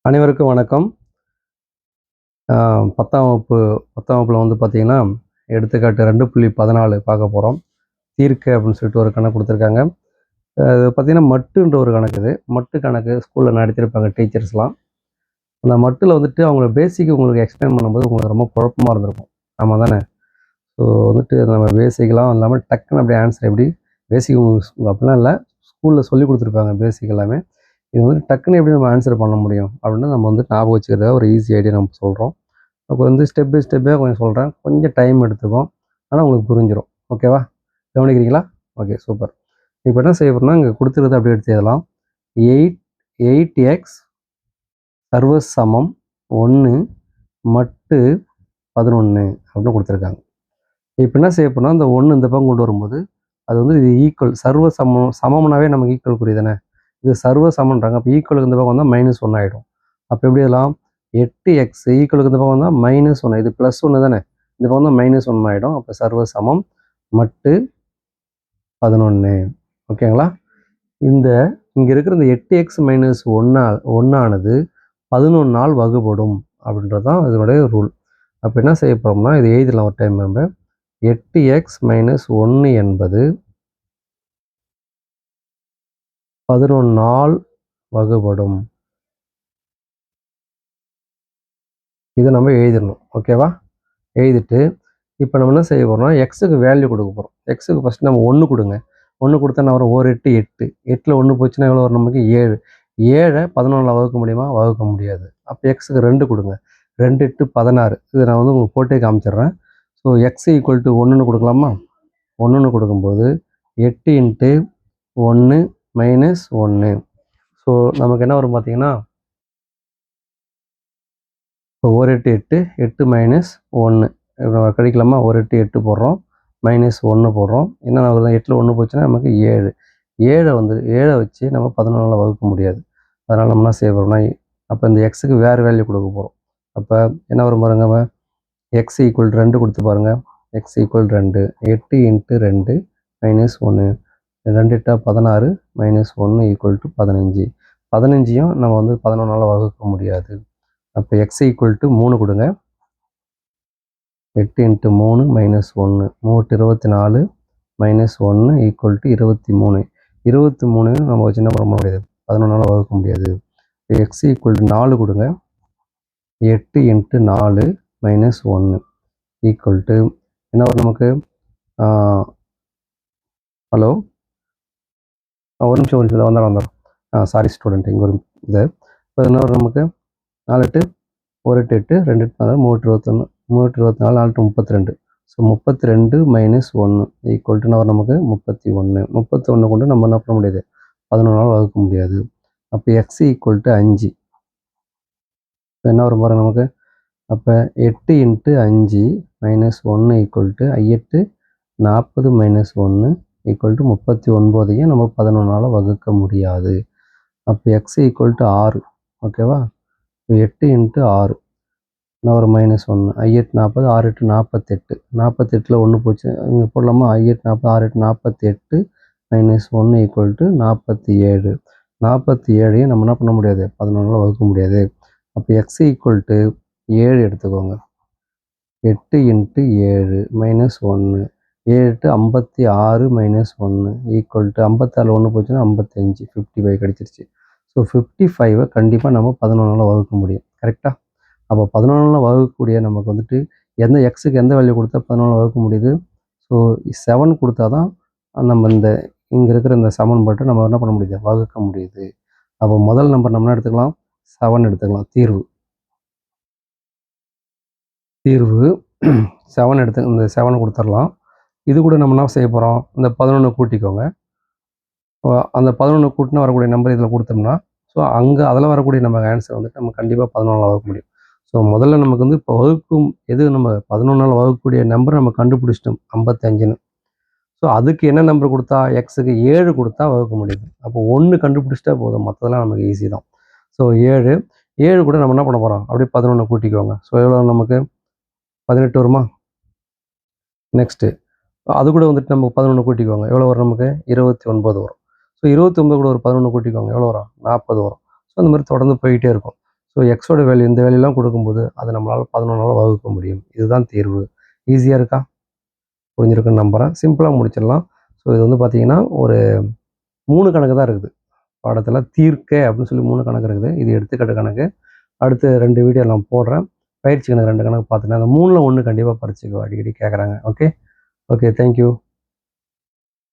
அனைவருக்கும் வணக்கம். 10ஆம் வகுப்பில் வந்து பார்த்தீங்கன்னா, எடுத்துக்காட்டு 2.14 பார்க்க போகிறோம். தீர்க்க அப்படின்னு சொல்லிட்டு ஒரு கணக்கு கொடுத்துருக்காங்க. அது பார்த்தீங்கன்னா, மட்டுன்ற ஒரு கணக்கு இது. மட்டு கணக்கு ஸ்கூலில் நடத்தியிருப்பாங்க டீச்சர்ஸ்லாம். அந்த மட்டில் வந்துட்டு அவங்க பேசிக் உங்களுக்கு எக்ஸ்பிளைன் பண்ணும்போது உங்களுக்கு ரொம்ப குழப்பமாக இருந்திருக்கும். ஆமாம் தானே? ஸோ வந்துட்டு நம்ம பேசிக்லாம் இல்லாமல் டக்குன்னு அப்படியே ஆன்சர் எப்படி பேசிக் அப்படிலாம் இல்லை, ஸ்கூலில் சொல்லி கொடுத்துருப்பாங்க பேசிக் எல்லாமே. இது வந்து டக்குன்னு எப்படி நம்ம ஆன்சர் பண்ண முடியும் அப்படின்னு நம்ம வந்து ஞாபகம் வச்சுக்கிறதுக்காக ஒரு ஈஸி ஐடியா நம்ம சொல்கிறோம். அப்போ வந்து ஸ்டெப் பை ஸ்டெப்பாக கொஞ்சம் சொல்கிறேன். கொஞ்சம் டைம் எடுத்துக்கும். ஆனால் உங்களுக்கு புரிஞ்சிடும். ஓகேவா? கவனிக்கிறீங்களா? Okay, super. இப்போ என்ன செய்ய போகிறோம்னா, இங்கே கொடுத்துருக்கத அப்படியே எடுத்து எழுதலாம். 8x சர்வ சமம் 1 மட்டு 11 அப்படின்னு கொடுத்துருக்காங்க. இப்போ என்ன செய்ய போகிறோம்னா, இந்த 1 இந்த பக்கம் கொண்டு வரும்போது அது வந்து இது ஈக்குவல் சர்வ சமம்னாவே நமக்கு ஈக்குவல் குறி தானே. இது சர்வ சமன்றாங்க. அப்போ ஈக்குவலுக்கு இந்த பக்கம் வந்தால் -1 ஆகிடும். அப்போ எப்படி எழுதலாம்? 8x ஈக்குவலுக்கு இந்த பக்கம் வந்தால் -1. இது +1 தானே. இந்த பக்கம் வந்து -1 ஆகிடும். அப்போ சர்வ சமம் மட்டு 11. ஓகேங்களா? இங்கே இருக்கிற இந்த 8x - 1 ஆனது 11ஆல் வகுபடும் அப்படின்றது தான் இதனுடைய ரூல். அப்போ என்ன செய்ய போகிறோம்னா, இது எழுதிடலாம் ஒரு டைம். நம்ம 8x - 1 என்பது 11ஆல் வகுபடும். இதை நம்ம எழுதிடணும். ஓகேவா? எழுதிட்டு இப்போ நம்ம என்ன செய்ய போகிறோம்னா, எக்ஸுக்கு வேல்யூ கொடுக்க போகிறோம். எக்ஸுக்கு ஃபஸ்ட்டு நம்ம 1 கொடுங்க. 1 கொடுத்தா என்ன வரும்? 1 8 8. 8ல் 1 போச்சுன்னா எவ்வளோ வரும்? நமக்கு 7. 7 11ஆல் வகுக்க முடியுமா? வகுக்க முடியாது. அப்போ எக்ஸுக்கு 2 கொடுங்க. 2 8 16. இதை நான் வந்து உங்களுக்கு போட்டே காமிச்சிடுறேன். ஸோ எக்ஸ் ஈக்குவல் டு 1ன்னு கொடுக்கலாமா? 1ன்னு கொடுக்கும்போது 8 × 1 - 1. ஸோ நமக்கு என்ன வரும் பார்த்தீங்கன்னா, இப்போ 1 8 8 8 - 1 கழிக்கலாமா? 1 8 8 போடுறோம், -1 போடுறோம். என்ன ஆகுது? 8ல் 1 போச்சுன்னா நமக்கு 7. 7 வச்சு நம்ம 11ஆல் வகுக்க முடியாது. அதனால் நம்ம என்ன செய்ய போகிறோம்னா, அப்போ இந்த எக்ஸுக்கு வேறு வேல்யூ கொடுக்க போகிறோம். அப்போ என்ன வரும் பாருங்க, எக்ஸ் ஈக்குவல் 2 கொடுத்து பாருங்கள். X equal 2. 8 × 2 -1. 2 8 16 -1 equal to 15. 15ஐயும் நம்ம வந்து 11ஆல் வகுக்க முடியாது. அப்போ எக்ஸ் ஈக்குவல் டு 3 கொடுங்க. 8 × 3 -1. 3 24 -1 ஈக்குவல் டு 23. 23 நம்ம வச்சு என்ன பண்ண முடியாது? 11ஆல் வகுக்க முடியாது. எக்ஸ் ஈக்குவல் டு 4 கொடுங்க. 8 × 4 -1 ஈக்குவல் டு என்ன வரும் நமக்கு? ஹலோ, ஒரு நிமிஷம் வந்துடும். சாரி ஸ்டூடெண்ட், இங்கே ஒரு இது. இப்போ என்ன வரும் நமக்கு? 4 8 1 8 8 2 8 4 3 21 3 24 4 32. ஸோ 32 - 1 ஈக்குவல் டு என்ன வரும் நமக்கு? 31. 31 கொண்டு நம்ம என்ன பண்ண முடியாது? 11ஆல் வகுக்க முடியாது. அப்போ எக்ஸ் ஈக்குவல் டு 5. இப்போ என்ன வரும் பாருங்க நமக்கு? அப்போ 8 × 5 -1 ஈக்குவல் டு 8 40 -1 ஈக்குவல் டு 39ஐயும் நம்ம 11ஆல் வகுக்க முடியாது. அப்போ எக்ஸ் ஈக்குவல் டு 6. ஓகேவா? 8 × 6 என்ன ஒரு -1. 8 40 6 8 48. 48ல் 1 போச்சு, இங்கே போடலாமா? 8 40 6 8 48 -1 ஈக்குவல் டு 47. 47ஐயும் நம்ம என்ன பண்ண முடியாது? 11ஆல் வகுக்க முடியாது. அப்போ எக்ஸ் ஈக்குவல் டு 7 எடுத்துக்கோங்க. 8 × 7 -1. 7 8 56 -1 ஈக்குவல் டு 56ல் 1 போச்சுன்னா 55. 55 கிடச்சிருச்சு. ஸோ 55ஐ கண்டிப்பாக நம்ம 11ஆல் வகுக்க முடியும். கரெக்டாக? அப்போ 11ஆல் வகுக்கக்கூடிய நமக்கு வந்துட்டு எந்த எக்ஸுக்கு எந்த வேல்யூ கொடுத்தா 11ஆல் வகுக்க முடியுது? ஸோ 7 கொடுத்தா தான் நம்ம இங்கே இருக்கிற இந்த சமன்பாட்டை நம்ம என்ன பண்ண முடியுது? வகுக்க முடியுது. அப்போ முதல் நம்பர் நம்ம என்ன எடுத்துக்கலாம்? 7 எடுத்துக்கலாம். தீர்வு 7 எடுத்து இந்த 7 கொடுத்துடலாம். இது கூட நம்ம என்ன செய்ய போகிறோம்? இந்த 11 கூட்டிக்கோங்க. அந்த 11 கூட்டினா வரக்கூடிய நம்பர் இதில் கொடுத்தோம்னா, ஸோ அங்கே அதில் வரக்கூடிய நம்ம ஆன்சர் வந்துட்டு நம்ம கண்டிப்பாக 11ஆல் வகுக்க முடியும். ஸோ முதல்ல நமக்கு வந்து இப்போ வகுக்கும் எது நம்ம 11ஆல் வகுக்கக்கூடிய நம்பர் நம்ம கண்டுபிடிச்சிட்டோம் 55ன்னு. ஸோ அதுக்கு என்ன நம்பர் கொடுத்தா? எக்ஸுக்கு 7 கொடுத்தா வகுக்க முடியுது. அப்போ 1 கண்டுபிடிச்சிட்டா போதும், மற்றதெல்லாம் நமக்கு ஈஸி தான். ஸோ 7 கூட நம்ம என்ன பண்ண போகிறோம்? அப்படியே 11 கூட்டிக்கோங்க. ஸோ எவ்வளோ நமக்கு? 18 வருமா? நெக்ஸ்ட்டு அது கூட வந்துட்டு நமக்கு 11 கூட்டிக்கோங்க. எவ்வளோ வரும் நமக்கு? 29 வரும். ஸோ 29 கூட ஒரு 11 கூட்டிக்கோங்க. எவ்வளோ வரும்? 40 வரும். ஸோ அந்த மாதிரி தொடர்ந்து போயிட்டே இருக்கும். ஸோ எக்ஸோட வேல்யூ இந்த வேல்யூலாம் கொடுக்கும்போது அதை நம்மளால் 11ஆல் வகுக்க முடியும். இதுதான் தீர்வு. ஈஸியாக இருக்கா? புரிஞ்சிருக்குன்னு நம்புகிறேன். சிம்பிளாக முடிச்சிடலாம். ஸோ இது வந்து பார்த்தீங்கன்னா ஒரு 3 கணக்கு தான் இருக்குது பாடத்தில். தீர்க்க அப்படின்னு சொல்லி 3 கணக்கு இருக்குது. இது எடுத்துக்காட்டு கணக்கு. அடுத்து 2 வீடியோ நான் போடுறேன். பயிற்சி கணக்கு 2 கணக்கு பார்த்துட்டேன். அந்த 3ல் 1 கண்டிப்பாக பரீட்சைக்கு அடிக்கடி கேட்குறாங்க. Okay, thank you.